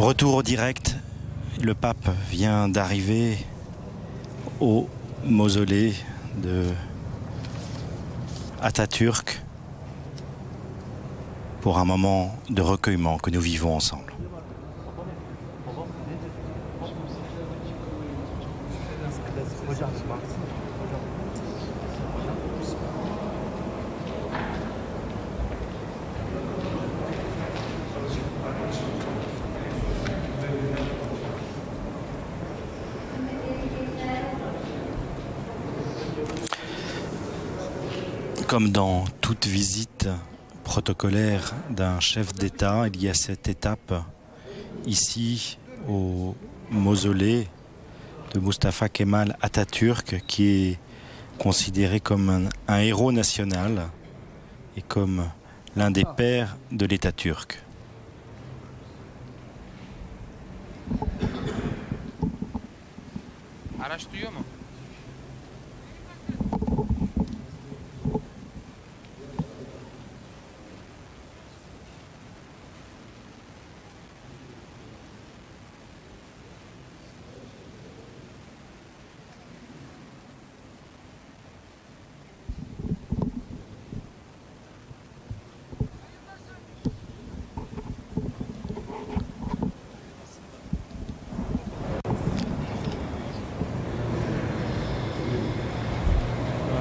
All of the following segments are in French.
Retour au direct, le pape vient d'arriver au mausolée de Atatürk pour un moment de recueillement que nous vivons ensemble. Comme dans toute visite protocolaire d'un chef d'État, il y a cette étape ici au mausolée de Mustafa Kemal Atatürk qui est considéré comme un héros national et comme l'un des pères de l'État turc. Araç duyuyor mu?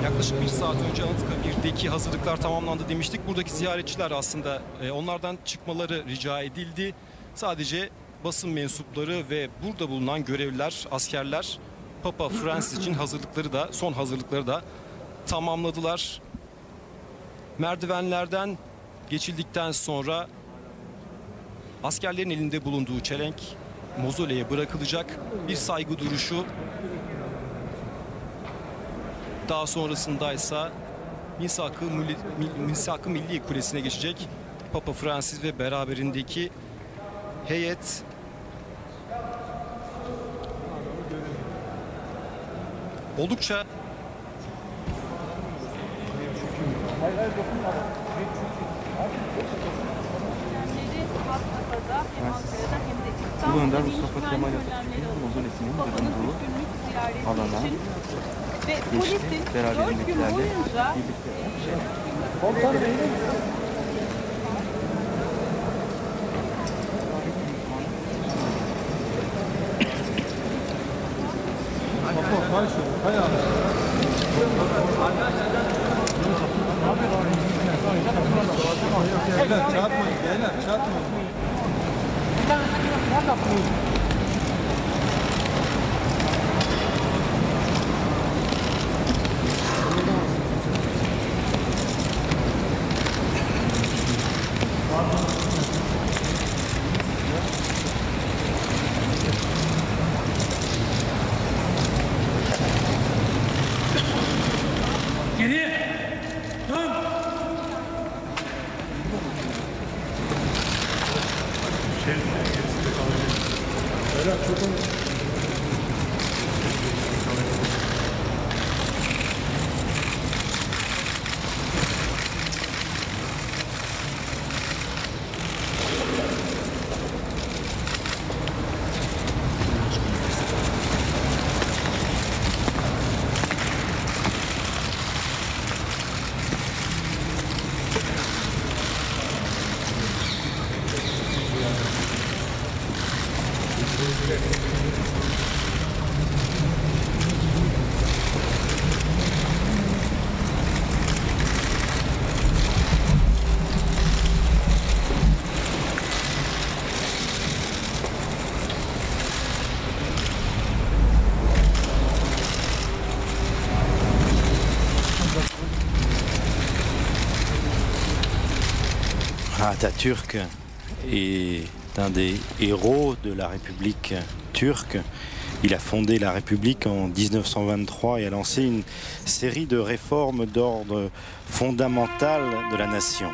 Yaklaşık bir saat önce Anıtkabir'deki hazırlıklar tamamlandı demiştik. Buradaki ziyaretçiler aslında onlardan çıkmaları rica edildi. Sadece basın mensupları ve burada bulunan görevliler, askerler Papa Francis için son hazırlıkları da tamamladılar. Merdivenlerden geçildikten sonra askerlerin elinde bulunduğu çelenk mozoleye bırakılacak, bir saygı duruşu. Daha sonrasındaysa Misak-ı Milli Kulesi'ne geçecek Papa Francis ve beraberindeki heyet. Oldukça Ulu Önder Mustafa Kemal Atatürk'ün mozolesinin bulunduğu alana geçti. Beraberindekilerle birlikte. Atatürk est un des héros de la République turque. Il a fondé la République en 1923 et a lancé une série de réformes d'ordre fondamental de la nation.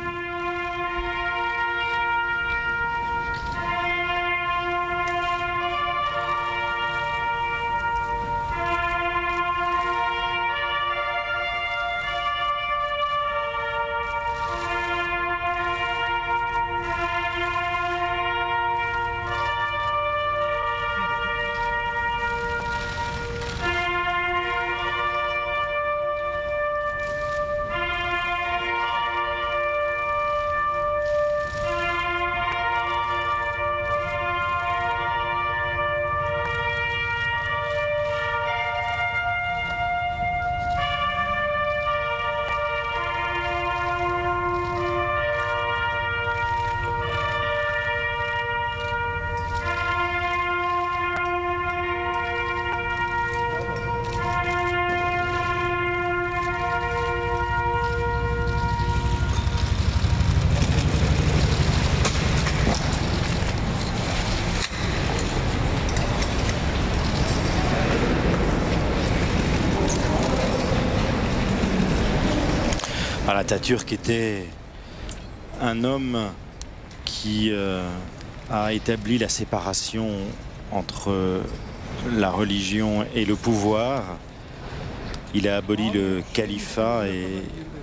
Atatürk était un homme qui a établi la séparation entre la religion et le pouvoir. Il a aboli le califat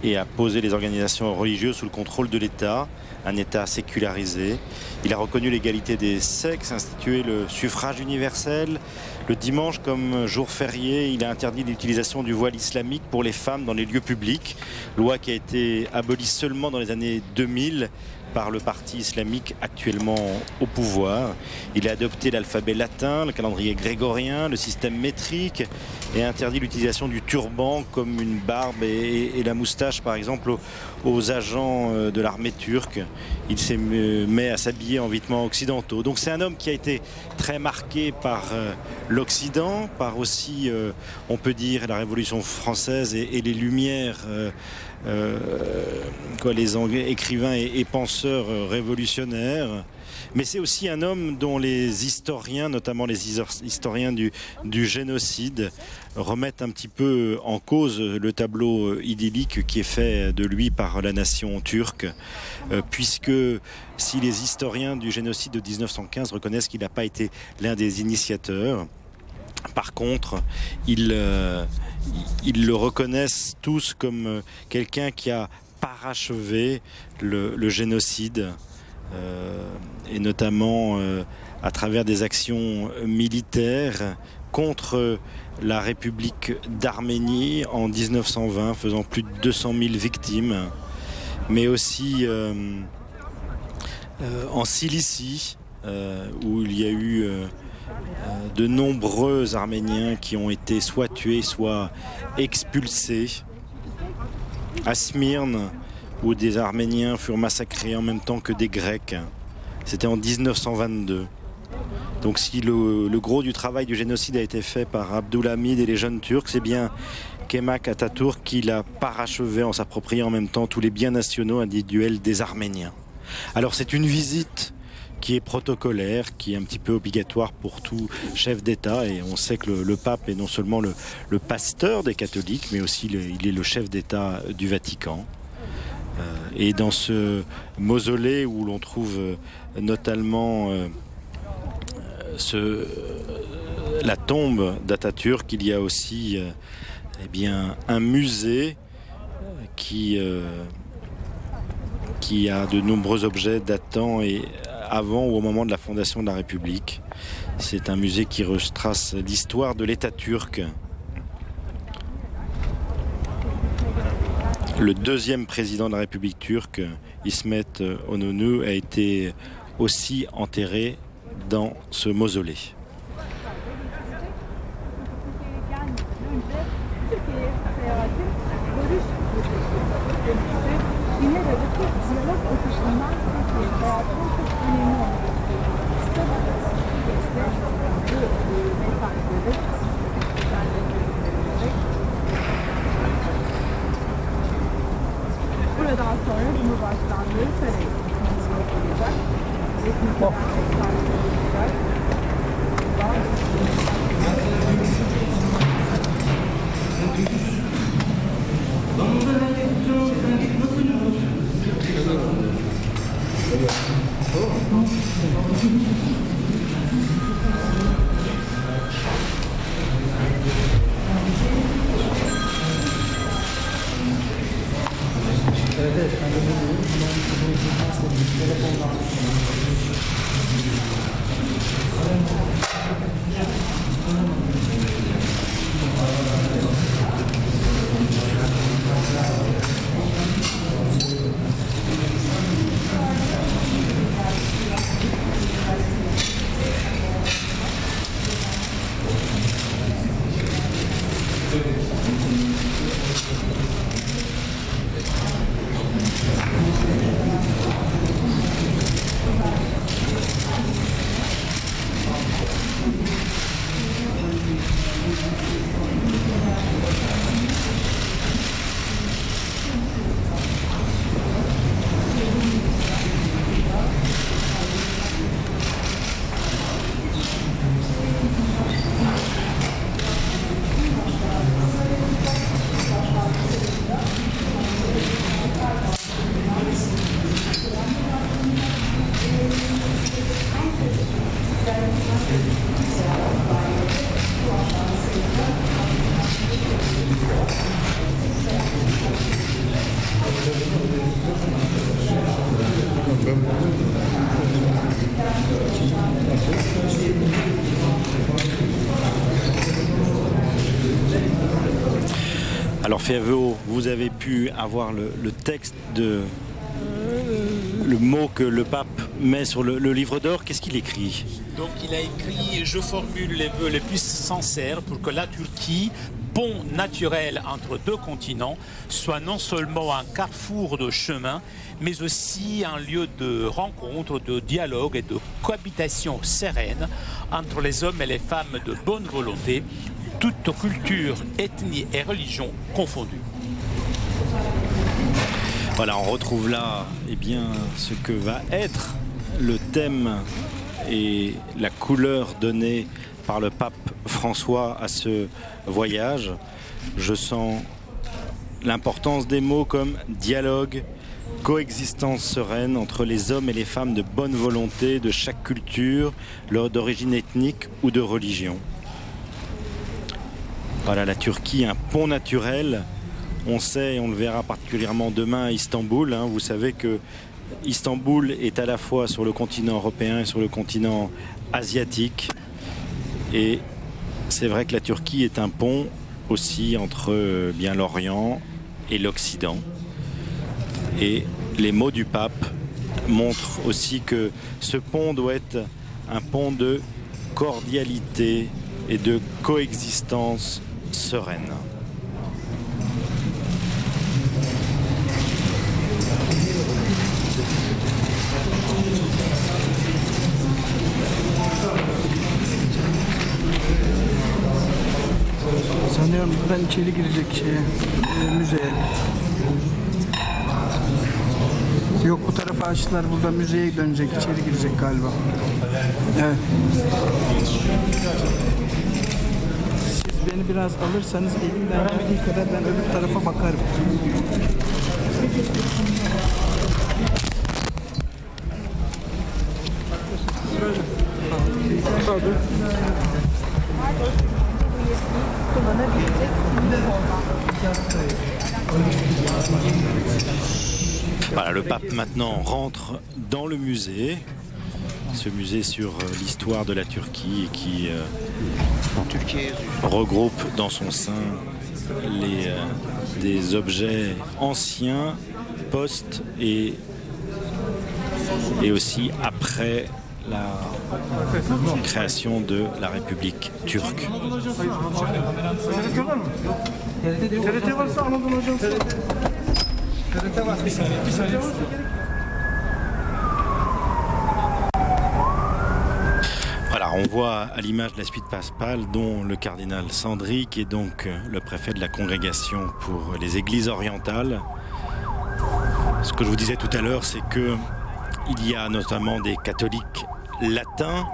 et a posé les organisations religieuses sous le contrôle de l'État, un État sécularisé. Il a reconnu l'égalité des sexes, institué le suffrage universel. Le dimanche comme jour férié, il a interdit l'utilisation du voile islamique pour les femmes dans les lieux publics, loi qui a été abolie seulement dans les années 2000 par le parti islamique actuellement au pouvoir. Il a adopté l'alphabet latin, le calendrier grégorien, le système métrique et a interdit l'utilisation du turban comme une barbe et la moustache par exemple aux agents de l'armée turque. Il s'est mis à s'habiller en vêtements occidentaux. Donc c'est un homme qui a été très marqué par l'Occident, par aussi, on peut dire, la Révolution française et les Lumières, les écrivains et penseurs révolutionnaires. Mais c'est aussi un homme dont les historiens, notamment les historiens du génocide, remettent un petit peu en cause le tableau idyllique qui est fait de lui par la nation turque, puisque si les historiens du génocide de 1915 reconnaissent qu'il n'a pas été l'un des initiateurs, par contre, ils le reconnaissent tous comme quelqu'un qui a parachevé le génocide, et notamment à travers des actions militaires contre la République d'Arménie en 1920, faisant plus de 200 000 victimes, mais aussi en Cilicie, où il y a eu de nombreux Arméniens qui ont été soit tués, soit expulsés. À Smyrne, où des Arméniens furent massacrés en même temps que des Grecs. C'était en 1922. Donc si le gros du travail du génocide a été fait par Abdülhamid et les jeunes Turcs, c'est bien Kemal Atatürk qui l'a parachevé en s'appropriant en même temps tous les biens nationaux individuels des Arméniens. Alors c'est une visite qui est protocolaire, qui est un petit peu obligatoire pour tout chef d'État, et on sait que le pape est non seulement le pasteur des catholiques, mais aussi il est le chef d'État du Vatican. Et dans ce mausolée où l'on trouve notamment la tombe d'Atatürk, il y a aussi eh bien, un musée qui a de nombreux objets datant et avant ou au moment de la fondation de la République. C'est un musée qui retrace l'histoire de l'État turc. Le deuxième président de la République turque, İsmet İnönü, a été aussi enterré dans ce mausolée. Buradan sonra Cumhurbaşkanlığı Sarayı olacak. Ferveau, vous avez pu avoir le texte le mot que le pape met sur le livre d'or. Qu'est-ce qu'il écrit? Donc il a écrit « Je formule les vœux les plus sincères pour que la Turquie, pont naturel entre deux continents, soit non seulement un carrefour de chemin, mais aussi un lieu de rencontre, de dialogue et de cohabitation sereine entre les hommes et les femmes de bonne volonté, toutes cultures, ethnies et religions confondues. » Voilà, on retrouve là ce que va être le thème et la couleur donnée par le pape François à ce voyage. Je sens l'importance des mots comme dialogue, coexistence sereine entre les hommes et les femmes de bonne volonté de chaque culture, d'origine ethnique ou de religion. Voilà, la Turquie, un pont naturel. On sait, et on le verra particulièrement demain à Istanbul, vous savez que Istanbul est à la fois sur le continent européen et sur le continent asiatique. Et c'est vrai que la Turquie est un pont aussi entre l'Orient et l'Occident. Et les mots du pape montrent aussi que ce pont doit être un pont de cordialité et de coexistence sereine. Sanıyorum buradan içeri girecek müzeye. Yok, bu tarafa açtılar, burada müzeye dönecek, içeri girecek galiba. Evet. Siz beni biraz alırsanız elimden geldiği kadar ben öbür tarafa bakarım. Voilà, le pape maintenant rentre dans le musée, ce musée sur l'histoire de la Turquie qui regroupe dans son sein des objets anciens, post et aussi après la création de la République turque. Voilà, on voit à l'image de la suite pascale dont le cardinal Sandri, qui est donc le préfet de la congrégation pour les églises orientales. Ce que je vous disais tout à l'heure, c'est que il y a notamment des catholiques latins,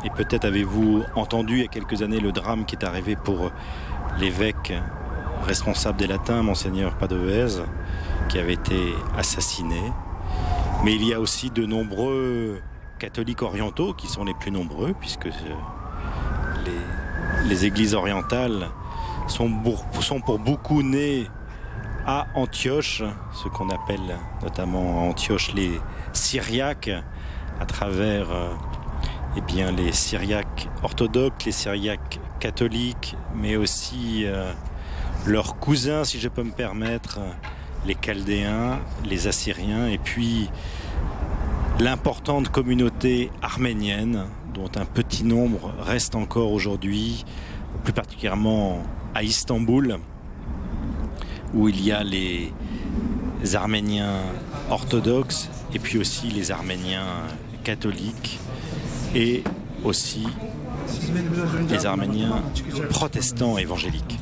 et peut-être avez-vous entendu il y a quelques années le drame qui est arrivé pour l'évêque responsable des latins, Monseigneur Padovez, qui avait été assassiné. Mais il y a aussi de nombreux catholiques orientaux qui sont les plus nombreux, puisque les églises orientales sont pour beaucoup nées à Antioche, ce qu'on appelle notamment à Antioche les Syriaques, à travers les Syriaques orthodoxes, les Syriaques catholiques, mais aussi leurs cousins, si je peux me permettre, les Chaldéens, les Assyriens, et puis l'importante communauté arménienne, dont un petit nombre reste encore aujourd'hui, plus particulièrement à Istanbul, où il y a les Arméniens orthodoxes et puis aussi les Arméniens catholiques et aussi les Arméniens protestants évangéliques.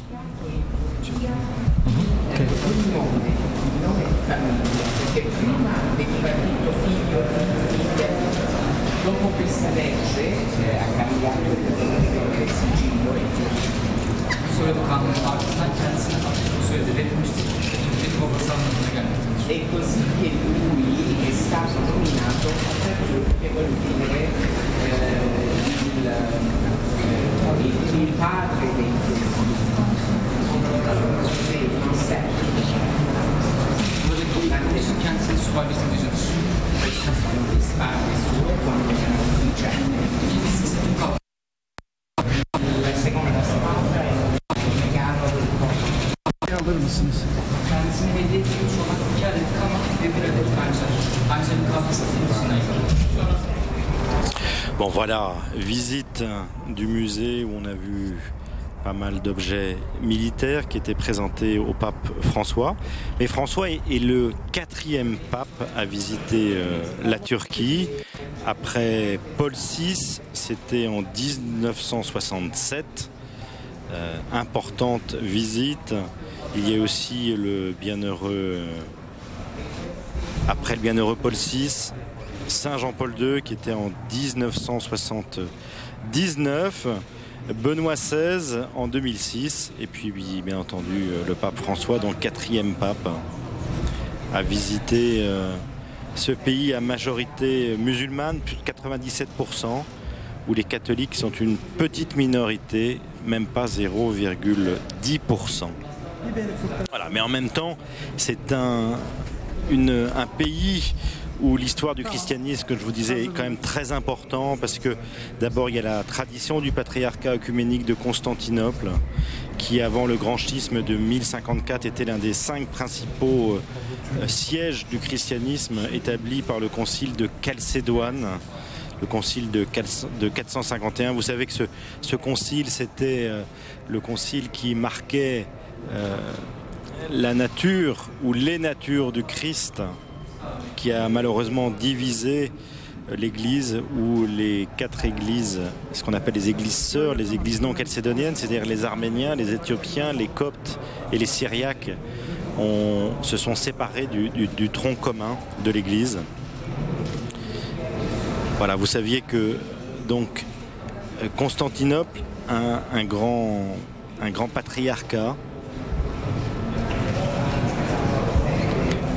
Dopo questa legge ha cambiato il sigillo e così che lui è stato nominato che vuol dire il padre dei la seconda spada è il regalo del Bon voilà, visite du musée où on a vu pas mal d'objets militaires qui étaient présentés au pape François. Mais François est le 4e pape à visiter la Turquie. Après Paul VI, c'était en 1967. Importante visite. Il y a aussi le bienheureux, après le bienheureux Paul VI, Saint Jean-Paul II qui était en 1979. Benoît XVI en 2006 et puis bien entendu le pape François, donc 4e pape, a visité ce pays à majorité musulmane, plus de 97%, où les catholiques sont une petite minorité, même pas 0,10%. Voilà, mais en même temps, c'est un pays où l'histoire du christianisme, que je vous disais, est quand même très important parce que d'abord il y a la tradition du patriarcat œcuménique de Constantinople qui avant le grand schisme de 1054 était l'un des 5 principaux sièges du christianisme établis par le concile de Chalcédoine, le concile de 451. Vous savez que ce concile, c'était le concile qui marquait la nature ou les natures du Christ, qui a malheureusement divisé l'Église ou les 4 églises, ce qu'on appelle les églises sœurs, les églises non chalcédoniennes, c'est-à-dire les Arméniens, les Éthiopiens, les Coptes et les Syriaques se sont séparés du tronc commun de l'Église. Voilà, vous saviez que donc Constantinople, un grand patriarcat,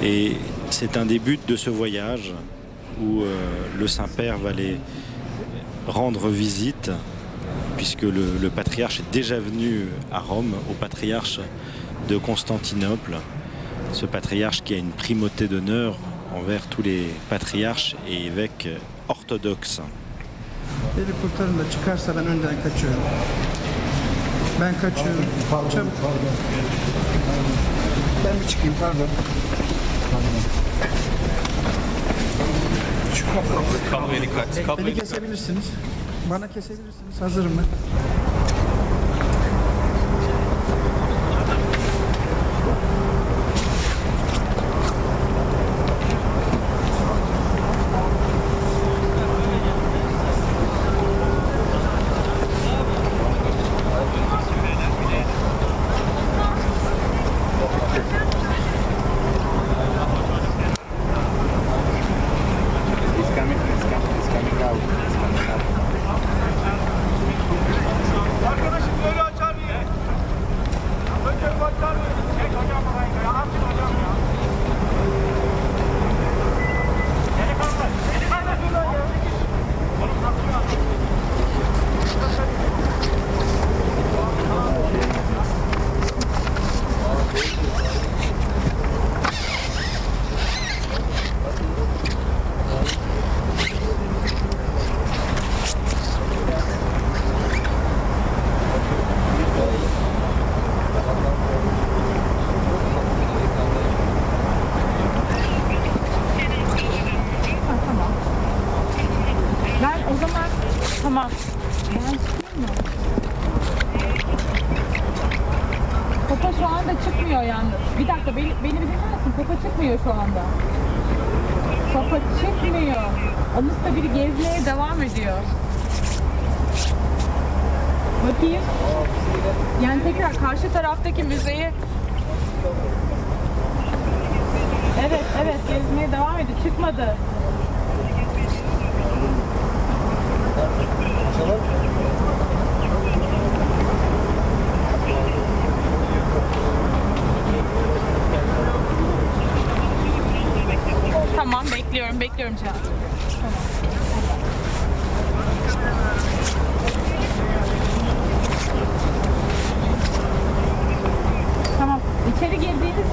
et c'est un des buts de ce voyage où le Saint-Père va les rendre visite, puisque le patriarche est déjà venu à Rome, au patriarche de Constantinople, ce patriarche qui a une primauté d'honneur envers tous les patriarches et évêques orthodoxes. Beni kurtarın da çıkarsa ben önden kaçıyorum. Ben kaçıyorum. Çabuk. Ben bir çıkayım, pardon. Kabloya dikkat. Beni kesebilirsiniz. Bana kesebilirsiniz. Hazırım ben. Tamam. Ben çıkayım mı? Papa şu anda çıkmıyor yalnız. Bir dakika beni bir dinler misin? Papa çıkmıyor şu anda. Papa çıkmıyor. Anıs'ta biri gezmeye devam ediyor. Bakayım. Yani tekrar karşı taraftaki müzeye. Evet gezmeye devam ediyor. Çıkmadı. Tamam bekliyorum Cihan. Tamam. İçeri girdiğiniz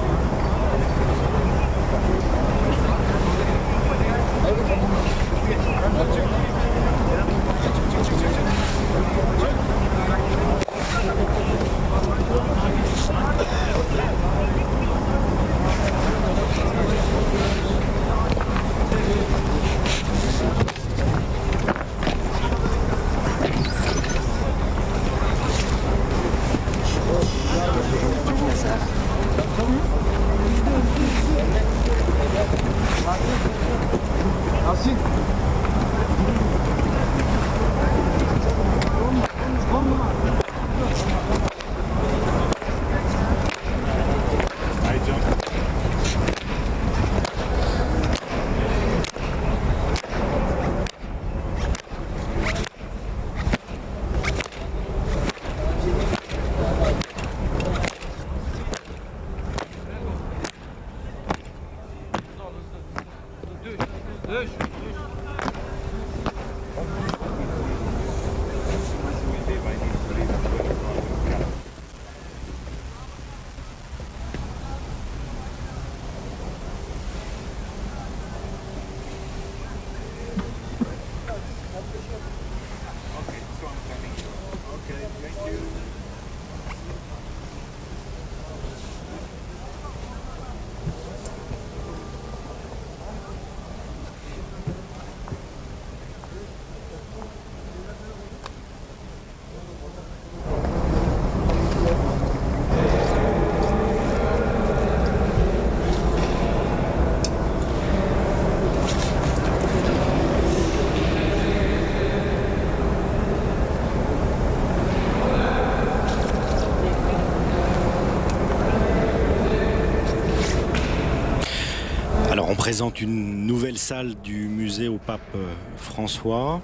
présente une nouvelle salle du musée au pape François.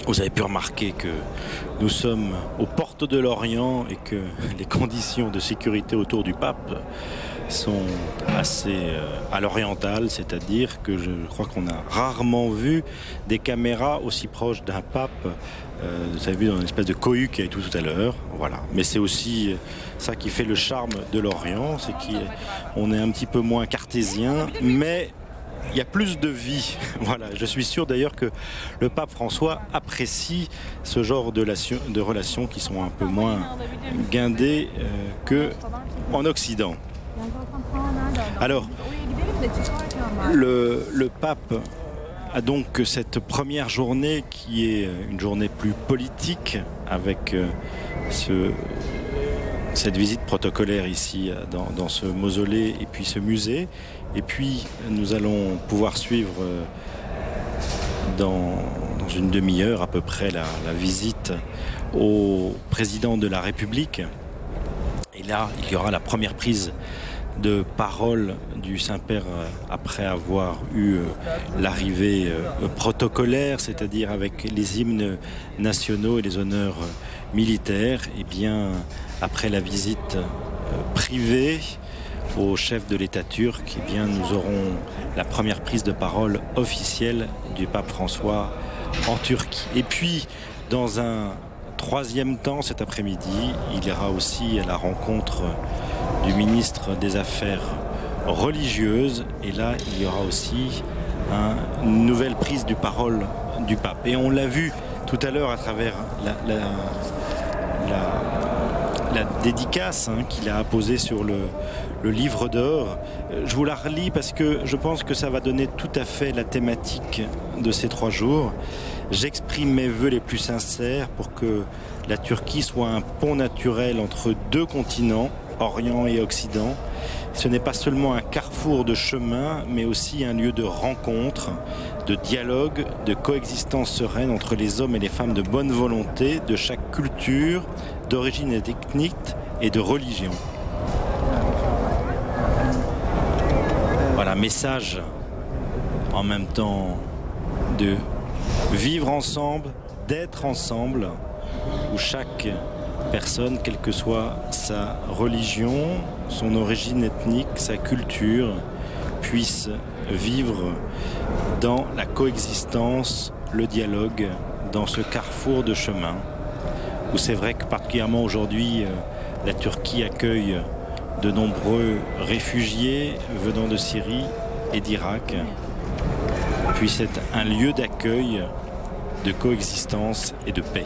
Vous avez pu remarquer que nous sommes aux portes de l'Orient et que les conditions de sécurité autour du pape sont assez à l'orientale, c'est-à-dire que je crois qu'on a rarement vu des caméras aussi proches d'un pape. Vous avez vu dans une espèce de cohue qu'il y avait tout à l'heure. Voilà. Mais c'est aussi ça qui fait le charme de l'Orient, c'est qu'on est un petit peu moins cartésien, mais il y a plus de vie. Voilà. Je suis sûr d'ailleurs que le pape François apprécie ce genre de relations qui sont un peu moins guindées qu'en Occident. Alors, le pape a donc cette première journée qui est une journée plus politique avec cette visite protocolaire ici dans ce mausolée et puis ce musée. Et puis nous allons pouvoir suivre dans une demi-heure à peu près la visite au président de la République. Et là, il y aura la première prise de parole du Saint-Père après avoir eu l'arrivée protocolaire, c'est-à-dire avec les hymnes nationaux et les honneurs militaires. Et bien, après la visite privée au chef de l'État turc, eh bien, nous aurons la première prise de parole officielle du pape François en Turquie. Et puis, dans un troisième temps, cet après-midi, il ira aussi à la rencontre du ministre des Affaires religieuses. Et là, il y aura aussi une nouvelle prise de parole du pape. Et on l'a vu tout à l'heure à travers la dédicace qu'il a apposée sur le livre d'or. Je vous la relis parce que je pense que ça va donner tout à fait la thématique de ces 3 jours. J'exprime mes vœux les plus sincères pour que la Turquie soit un pont naturel entre 2 continents, Orient et Occident. Ce n'est pas seulement un carrefour de chemin, mais aussi un lieu de rencontre, de dialogue, de coexistence sereine entre les hommes et les femmes de bonne volonté, de chaque culture, d'origine ethnique et de religion. Voilà, message en même temps de vivre ensemble, d'être ensemble, où chaque personne, quelle que soit sa religion, son origine ethnique, sa culture, puisse vivre dans la coexistence, le dialogue, dans ce carrefour de chemin, où c'est vrai que particulièrement aujourd'hui, la Turquie accueille de nombreux réfugiés venant de Syrie et d'Irak, puisse être un lieu d'accueil, de coexistence et de paix.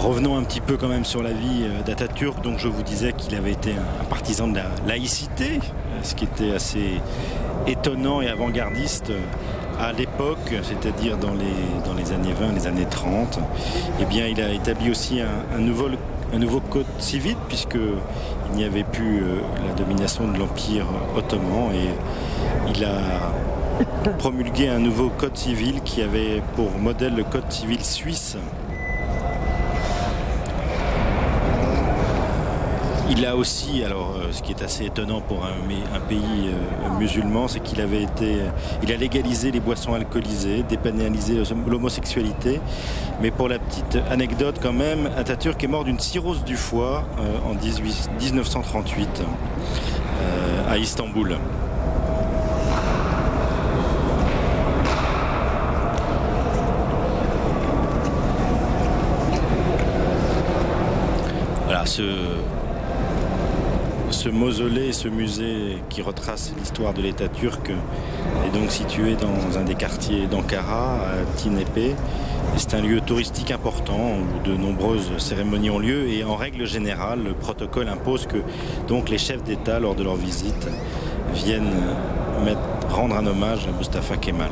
Revenons un petit peu quand même sur la vie d'Atatürk. Donc je vous disais qu'il avait été un partisan de la laïcité, ce qui était assez étonnant et avant-gardiste à l'époque, c'est-à-dire dans les années 20, les années 30. Eh bien, il a établi aussi un nouveau code civil, puisqu'il n'y avait plus la domination de l'Empire ottoman, et il a promulgué un nouveau code civil qui avait pour modèle le code civil suisse. Il a aussi, alors ce qui est assez étonnant pour un pays musulman, c'est qu'il il a légalisé les boissons alcoolisées, dépénalisé l'homosexualité. Mais pour la petite anecdote quand même, Atatürk est mort d'une cirrhose du foie en 1938 à Istanbul. Voilà, ce mausolée, ce musée qui retrace l'histoire de l'État turc est donc situé dans un des quartiers d'Ankara, à Tinepe. C'est un lieu touristique important où de nombreuses cérémonies ont lieu et en règle générale, le protocole impose que donc les chefs d'État, lors de leur visite, viennent rendre un hommage à Mustafa Kemal.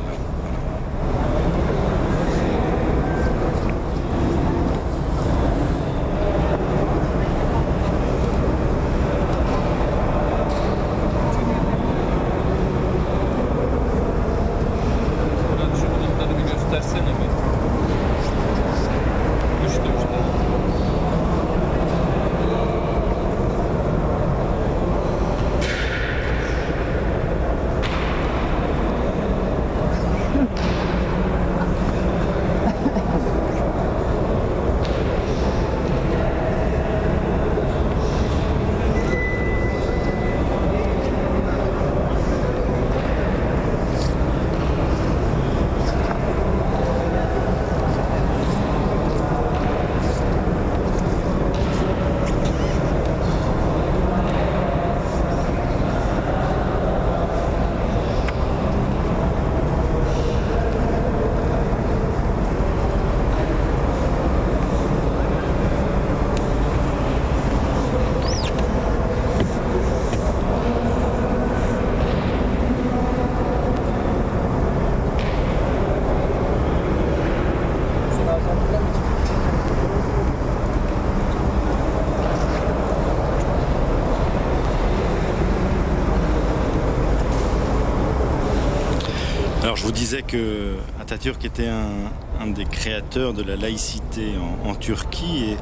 Alors je vous disais que Atatürk était un des créateurs de la laïcité en Turquie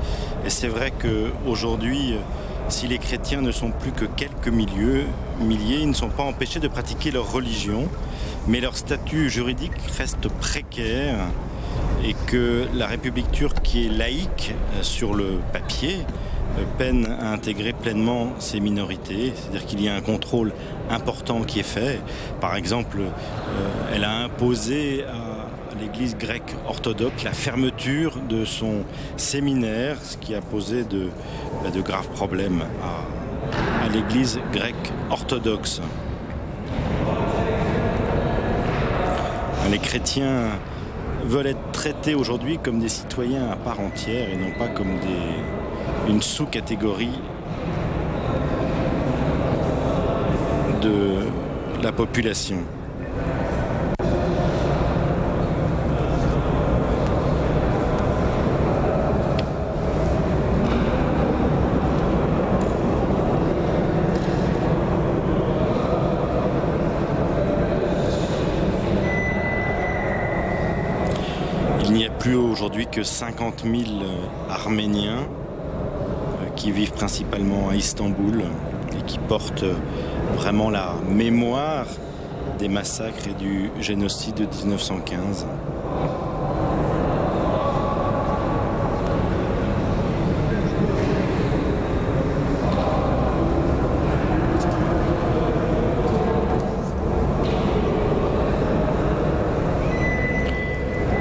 et c'est vrai qu'aujourd'hui, si les chrétiens ne sont plus que quelques milliers, ils ne sont pas empêchés de pratiquer leur religion, mais leur statut juridique reste précaire et que la République turque, qui est laïque sur le papier, peine à intégrer pleinement ces minorités, c'est-à-dire qu'il y a un contrôle important qui est fait. Par exemple, elle a imposé à l'église grecque orthodoxe la fermeture de son séminaire, ce qui a posé de graves problèmes à l'église grecque orthodoxe. Les chrétiens veulent être traités aujourd'hui comme des citoyens à part entière et non pas comme une sous-catégorie de la population. Il n'y a plus aujourd'hui que 50 000 Arméniens qui vivent principalement à Istanbul et qui portent vraiment la mémoire des massacres et du génocide de 1915.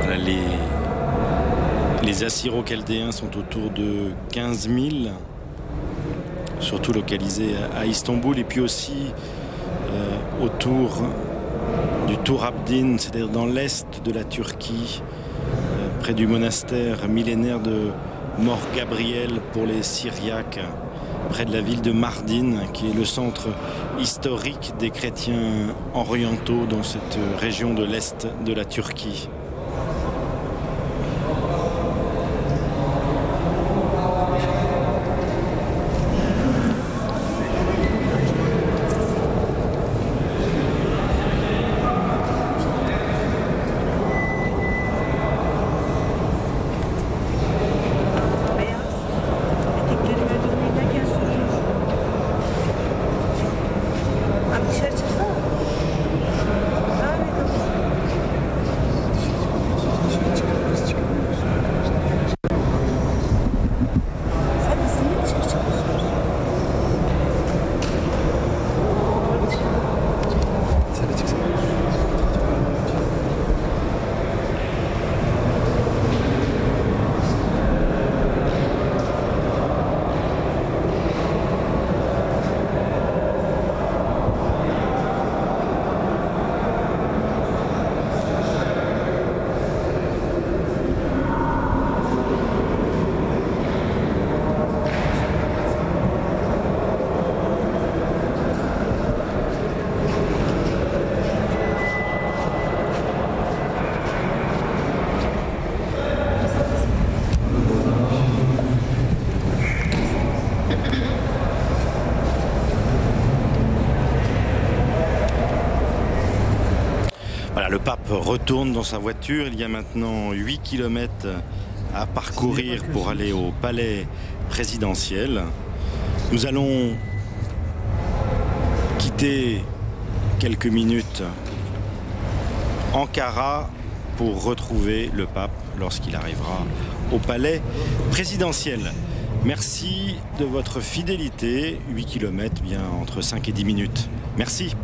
Voilà, les Assyro-Chaldéens sont autour de 15 000, surtout localisés à Istanbul, et puis aussi autour du Tour Abdin, c'est-à-dire dans l'est de la Turquie, près du monastère millénaire de Mor Gabriel pour les Syriaques, près de la ville de Mardin, qui est le centre historique des chrétiens orientaux dans cette région de l'est de la Turquie. Voilà, le pape retourne dans sa voiture. Il y a maintenant 8 km à parcourir pour aller au palais présidentiel. Nous allons quitter quelques minutes Ankara pour retrouver le pape lorsqu'il arrivera au palais présidentiel. Merci de votre fidélité. 8 km, bien entre 5 et 10 minutes. Merci.